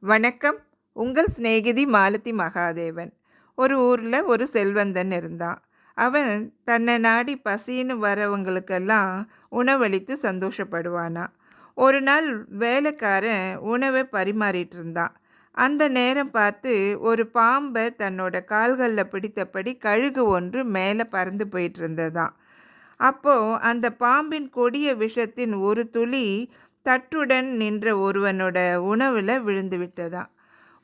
வணக்கம். உங்கள் சிநேகிதி மாலதி மகாதேவன். ஒரு ஊரில் ஒரு செல்வந்தன் இருந்தான். அவன் தன்னை நாடி பசின்னு வரவங்களுக்கெல்லாம் உணவளித்து சந்தோஷப்படுவானா. ஒரு நாள் வேலைக்காரன் உணவை பரிமாறிட்டு இருந்தான். அந்த நேரம் பார்த்து ஒரு பாம்பை தன்னோட கால்களில் பிடித்தபடி கழுகு ஒன்று மேலே பறந்து போயிட்டு இருந்ததாம். அப்போது அந்த பாம்பின் கொடிய விஷத்தின் ஒரு துளி தட்டுடன் நின்ற ஒருவனோட உணவில் விழுந்து விட்டதாம்.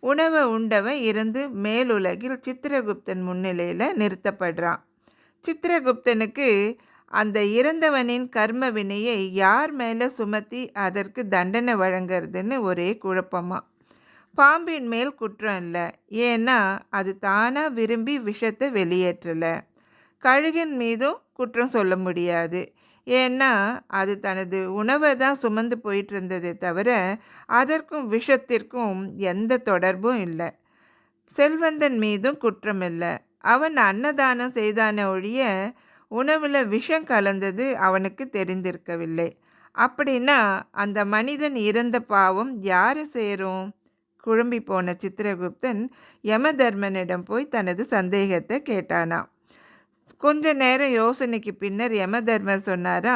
உணவை உண்டவன் இருந்து மேலுலகில் சித்திரகுப்தன் முன்னிலையில் நிறுத்தப்படுறான். சித்திரகுப்தனுக்கு அந்த இறந்தவனின் கர்ம வினையை யார் மேலே சுமத்தி அதற்கு தண்டனை வழங்குறதுன்னு ஒரே குழப்பமா. பாம்பின் மேல் குற்றம் இல்லை, ஏன்னா அது தானாக விரும்பி விஷத்தை வெளியேற்றலை. கழுகின் மீதும் குற்றம் சொல்ல முடியாது, ஏன்னா அது தனது உணவை தான் சுமந்து போயிட்டு இருந்ததே தவிர அதற்கும் விஷத்திற்கும் எந்த தொடர்பும் இல்லை. செல்வந்தன் மீதும் குற்றம் இல்லை, அவன் அன்னதானம் செய்தான ஒழிய உணவில் விஷம் கலந்தது அவனுக்கு தெரிந்திருக்கவில்லை. அப்படின்னா அந்த மனிதன் இறந்த பாவம் யாரை சேரும்? குழம்பி போன சித்திரகுப்தன் யமதர்மனிடம் போய் தனது சந்தேகத்தை கேட்டானாம். கொஞ்ச நேரம் யோசனைக்கு பின்னர் யமதர்மர் சொன்னாரா,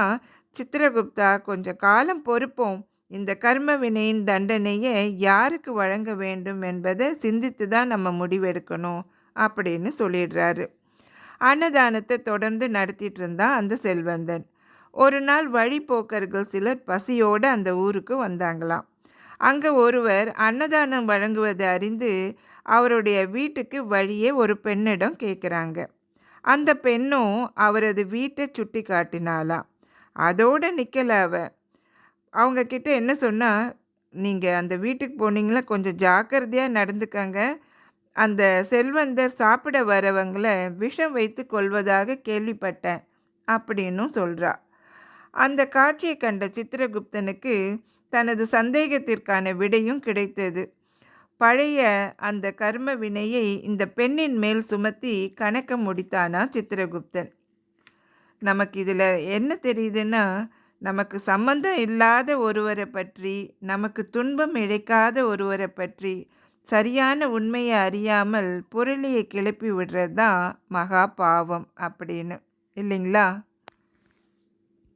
சித்திரகுப்தா, கொஞ்ச காலம் பொறுப்போம். இந்த கர்ம வினையின் தண்டனையை யாருக்கு வழங்க வேண்டும் என்பதை சிந்தித்து தான் நம்ம முடிவெடுக்கணும் அப்படின்னு சொல்லிடுறாரு. அன்னதானத்தை தொடர்ந்து நடத்திட்டு இருந்தான் அந்த செல்வந்தன். ஒரு நாள் வழிபோக்கர்கள் சிலர் பசியோடு அந்த ஊருக்கு வந்தாங்களாம். அங்கே ஒருவர் அன்னதானம் வழங்குவதை அறிந்து அவருடைய வீட்டுக்கு வழியே ஒரு பெண்ணிடம் கேட்குறாங்க. அந்த பெண்ணும் அவரது வீட்டை சுட்டி காட்டினாலாம். அதோடு நிற்கல அவ. அவங்க கிட்ட என்ன சொன்னா, நீங்கள் அந்த வீட்டுக்கு போனீங்களா, கொஞ்சம் ஜாக்கிரதையாக நடந்துக்கங்க. அந்த செல்வந்தர் சாப்பிட வரவங்களை விஷம் வைத்து கொள்வதாக கேள்விப்பட்டேன் அப்படின்னும் சொல்கிறா. அந்த காட்சியை கண்ட சித்திரகுப்தனுக்கு தனது சந்தேகத்திற்கான விடையும் கிடைத்தது. பழைய அந்த கர்ம வினையை இந்த பெண்ணின் மேல் சுமத்தி கணக்க முடித்தானா சித்திரகுப்தன். நமக்கு இதில் என்ன தெரியுதுன்னா, நமக்கு சம்பந்தம் இல்லாத ஒருவரை பற்றி, நமக்கு துன்பம் இழைக்காத ஒருவரை பற்றி சரியான உண்மையை அறியாமல் புரளியை கிளப்பி விடுறது தான் மகா பாவம் அப்படின்னு, இல்லைங்களா?